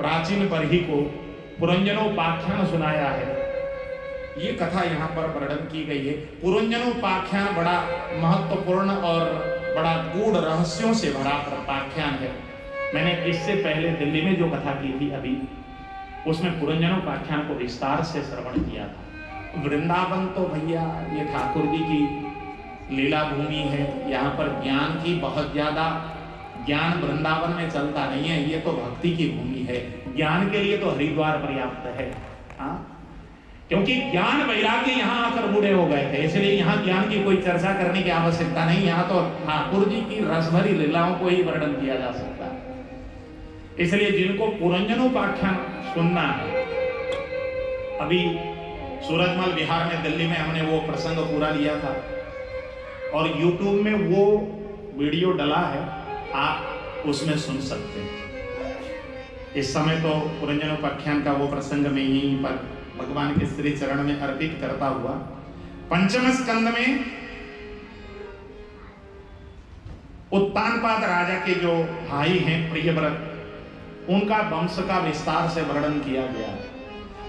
प्राचीन बरही को पुरंजनोपाख्यान सुनाया है। ये कथा यहाँ पर वर्णन की गई है। पुरंजनोपाख्यान बड़ा महत्वपूर्ण और बड़ा गूढ़ रहस्यों से भरा उपाख्यान है। मैंने इससे पहले दिल्ली में जो कथा की थी अभी, उसमें पुरंजनोपाख्यान को विस्तार से श्रवण किया था। वृंदावन तो भैया ये ठाकुर जी की लीला भूमि है, यहाँ पर ज्ञान की बहुत ज्यादा, ज्ञान वृंदावन में चलता नहीं है, ये तो भक्ति की भूमि है। ज्ञान के लिए तो हरिद्वार पर्याप्त है, हाँ, क्योंकि ज्ञान वैराग्य यहाँ आकर बूढ़े हो गए थे, इसलिए यहाँ ज्ञान की कोई चर्चा करने की आवश्यकता नहीं। यहाँ तो ठाकुर जी की रसभरी लीलाओं को ही वर्णन किया जा सकता है। इसलिए जिनको पुरंजनोपाख्यान सुनना है, अभी सूरजमल बिहार में, दिल्ली में हमने वो प्रसंग पूरा लिया था और YouTube में वो वीडियो डला है, आप उसमें सुन सकते हैं। इस समय तो पुरंजनोपाख्यान का वो प्रसंग में यहीं पर भगवान के श्री चरण में अर्पित करता हुआ, पंचम स्कंद में उत्तानपाद राजा के जो भाई हैं प्रियव्रत, उनका वंश का विस्तार से वर्णन किया गया।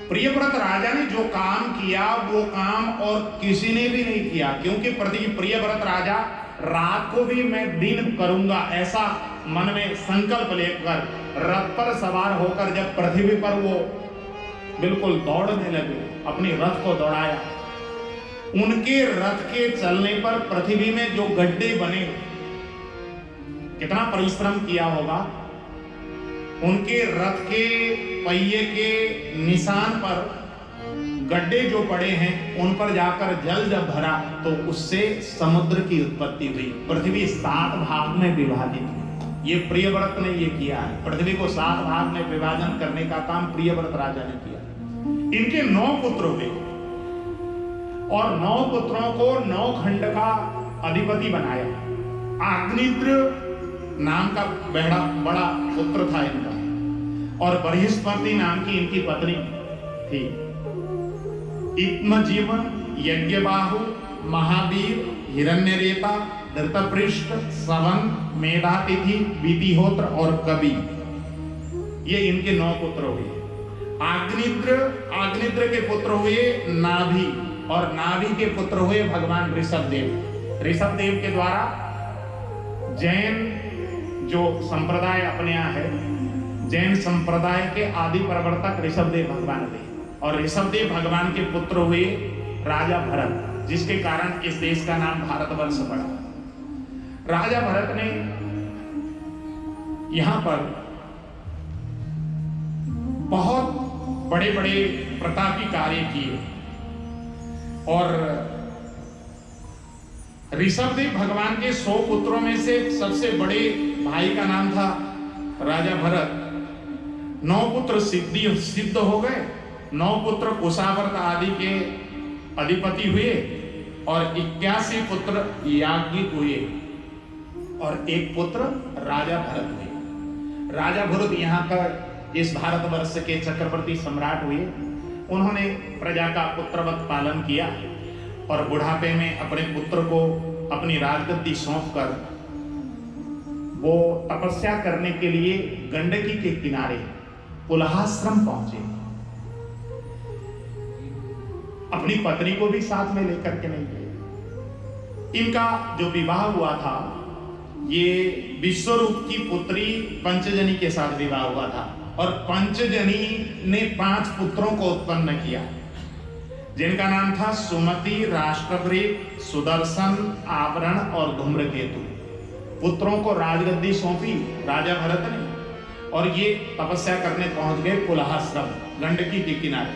प्रियव्रत राजा ने जो काम किया वो काम और किसी ने भी नहीं किया, क्योंकि प्रियव्रत राजा रात को भी मैं दिन करूंगा ऐसा मन में संकल्प लेकर रथ पर सवार होकर जब पृथ्वी पर वो बिल्कुल दौड़ने लगे, अपने रथ को दौड़ाया। उनके रथ के चलने पर पृथ्वी में जो गड्ढे बने, कितना परिश्रम किया होगा। उनके रथ के पहिए के निशान पर गड्ढे जो पड़े हैं, उन पर जाकर जल जब भरा तो उससे समुद्र की उत्पत्ति हुई। पृथ्वी 7 भाग में विभाजित हुई। ये प्रियव्रत ने ये किया है, पृथ्वी को 7 भाग में विभाजन करने का काम प्रियव्रत राजा ने किया। इनके 9 पुत्र हुए और 9 पुत्रों को 9 खंड का अधिपति बनाया। अग्निद्र नाम का बड़ा पुत्र था इनका, और बृहस्पति नाम की इनकी पत्नी थी। इत्मजीवन, यज्ञबाहु, महावीर, हिरण्यरेता, धृतपृष्ठ, सवन, मेधातिथि, वितिहोत्र और कवि, ये इनके 9 पुत्र हुए। आग्निद्र के पुत्र हुए नाभि, और नाभि के पुत्र हुए भगवान ऋषभदेव। ऋषभदेव के द्वारा जैन जो संप्रदाय अपने यहाँ है, जैन संप्रदाय के आदि प्रवर्तक ऋषभदेव भगवान थे। और ऋषभदेव भगवान के पुत्र हुए राजा भरत, जिसके कारण इस देश का नाम भारतवर्ष पड़ा। राजा भरत ने यहां पर बहुत बड़े बड़े प्रतापी कार्य किए, और ऋषभदेव भगवान के 100 पुत्रों में से सबसे बड़े भाई का नाम था राजा भरत। 9 पुत्र सिद्ध हो गए, 9 पुत्र कुशावर्त आदि के अधिपति हुए, और 81 पुत्र याज्ञिक हुए, और 1 पुत्र राजा भरत हुए। राजा भरत यहाँ का इस भारतवर्ष के चक्रवर्ती सम्राट हुए। उन्होंने प्रजा का पुत्रवत पालन किया, और बुढ़ापे में अपने पुत्र को अपनी राजगद्दी सौंपकर वो तपस्या करने के लिए गंडकी के किनारे पुलहाश्रम पहुंचे। अपनी पत्नी को भी साथ में लेकर के नहीं गए। इनका जो विवाह हुआ था, ये विश्वरूप की पुत्री पंचजनी के साथ विवाह हुआ था, और पंचजनी ने 5 पुत्रों को उत्पन्न किया, जिनका नाम था सुमति, राष्ट्रवृत, सुदर्शन, आवरण और धूम्रकेतु। पुत्रों को राजगद्दी सौंपी राजा भरत ने, और ये तपस्या करने पहुंच गए पुलहाश्रम, गंडकी के किनारे,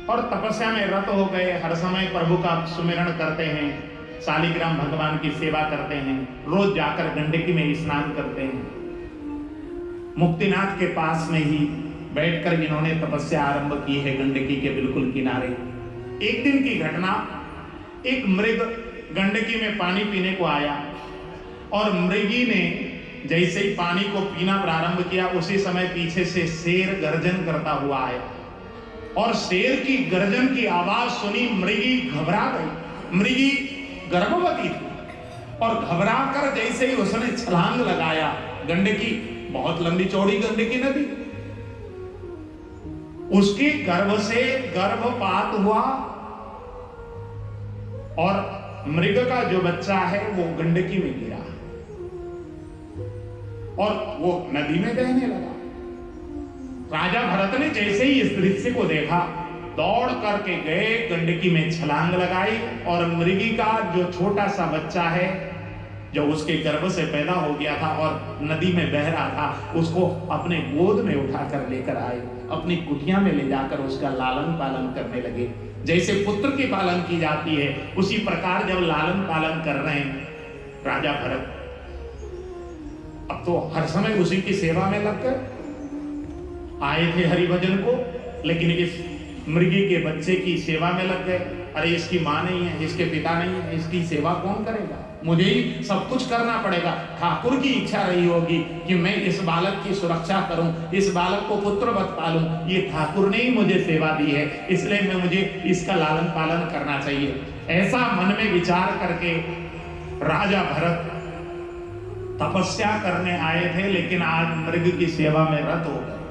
और तपस्या में रत हो गए। हर समय प्रभु का सुमिरण करते हैं, शालिग्राम भगवान की सेवा करते हैं, रोज जाकर गंडकी में स्नान करते हैं। मुक्तिनाथ के पास में ही बैठकर इन्होंने तपस्या आरंभ की है, गंडकी के बिल्कुल किनारे। एक दिन की घटना, एक मृग गंडकी में पानी पीने को आया, और मृगी ने जैसे ही पानी को पीना प्रारंभ किया, उसी समय पीछे से शेर गर्जन करता हुआ आया, और शेर की गर्जन की आवाज सुनी मृगी घबरा गई। मृगी गर्भवती थी, और घबरा कर जैसे ही उसने छलांग लगाया, गंडकी बहुत लंबी चौड़ी गंडकी नदी, उसके गर्भ से गर्भपात हुआ और मृग का जो बच्चा है वो गंडकी में गिरा और वो नदी में बहने लगा। राजा भरत ने जैसे ही इस दृश्य को देखा, दौड़ करके गए, गंडकी में छलांग लगाई और मृगी का जो छोटा सा बच्चा है जो उसके गर्भ से पैदा हो गया था और नदी में बह रहा था, उसको अपने गोद में उठाकर लेकर आए, अपनी कुटिया में ले जाकर उसका लालन पालन करने लगे। जैसे पुत्र की पालन की जाती है उसी प्रकार जब लालन पालन कर रहे हैं राजा भरत, अब तो हर समय उसी की सेवा में लगकर आए थे हरिभजन को, लेकिन इस मृगी के बच्चे की सेवा में लग गए। अरे इसकी माँ नहीं है, इसके पिता नहीं है, इसकी सेवा कौन करेगा, मुझे ही सब कुछ करना पड़ेगा। ठाकुर की इच्छा रही होगी कि मैं इस बालक की सुरक्षा करूं, इस बालक को पुत्रवत पालूं, ये ठाकुर ने ही मुझे सेवा दी है, इसलिए मुझे इसका लालन पालन करना चाहिए। ऐसा मन में विचार करके राजा भरत तपस्या करने आए थे, लेकिन आज मृग की सेवा में रत हो गए।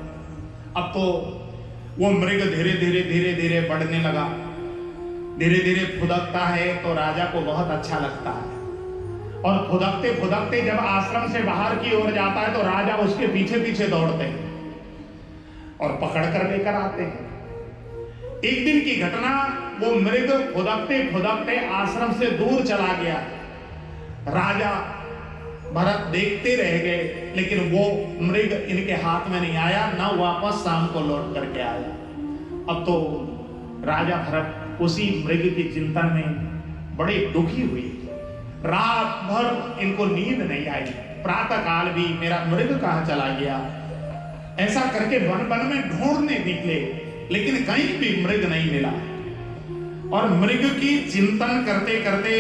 अब तो वो मृग धीरे धीरे धीरे धीरे बढ़ने लगा, धीरे धीरे फुदकता है तो राजा को बहुत अच्छा लगता है और फुदकते फुदकते जब आश्रम से बाहर की ओर जाता है तो राजा उसके पीछे पीछे दौड़ते हैं और पकड़ कर लेकर आते हैं। एक दिन की घटना, वो मृग फुदकते फुदकते आश्रम से दूर चला गया। राजा भरत देखते रह गए, लेकिन वो मृग इनके हाथ में नहीं आया, ना वापस शाम को लौट करके आया। अब तो राजा भरत उसी मृग के चिंतन में बड़े दुखी हुए। रात भर इनको नींद नहीं आई, प्रातः काल भी मेरा मृग कहां चला गया, ऐसा करके वन वन में ढूंढने निकले, लेकिन कहीं भी मृग नहीं मिला। और मृग की चिंतन करते करते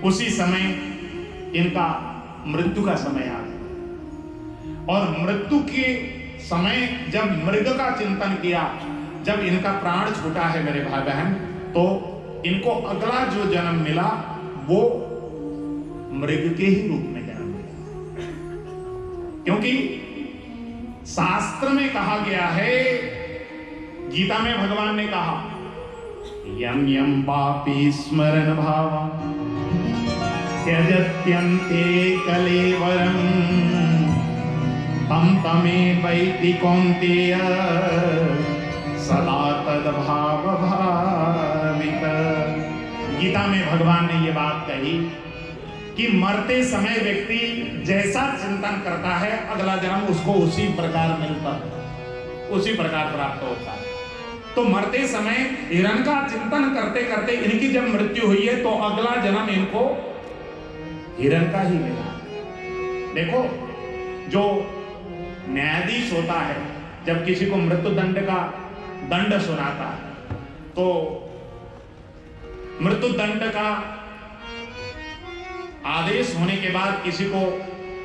उसी समय इनका मृत्यु का समय आ गया। और मृत्यु के समय जब मृग का चिंतन किया, जब इनका प्राण छूटा है मेरे भाई बहन, तो इनको अगला जो जन्म मिला वो मृग के ही रूप में जन्म मिला। क्योंकि शास्त्र में कहा गया है, गीता में भगवान ने कहा, यम यम पापी स्मरण भावा त्यजत्यन्ते कलेवरं तम तमेवैति कौन्तेय सदा तद्भाव भावित। गीता में भगवान ने ये बात कही कि मरते समय व्यक्ति जैसा चिंतन करता है अगला जन्म उसको उसी प्रकार मिलता है, उसी प्रकार प्राप्त होता है। तो मरते समय हिरण का चिंतन करते करते इनकी जब मृत्यु हुई है तो अगला जन्म इनको हिरण का ही मिला। देखो, जो न्यायाधीश होता है जब किसी को मृत्यु दंड का दंड सुनाता है, तो मृत्यु दंड का आदेश होने के बाद किसी को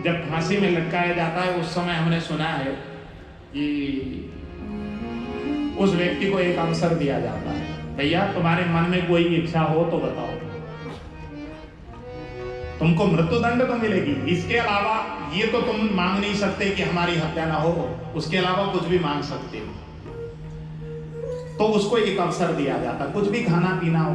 जब फांसी में लटकाया जाता है, उस समय हमने सुना है कि उस व्यक्ति को एक अवसर दिया जाता है, भैया तुम्हारे मन में कोई इच्छा हो तो बताओ, तुमको मृत्यु दंड तो मिलेगी, इसके अलावा ये तो तुम मांग नहीं सकते कि हमारी हत्या ना हो, उसके अलावा कुछ भी मांग सकते हो। तो उसको एक अवसर दिया जाता, कुछ भी खाना पीना हो,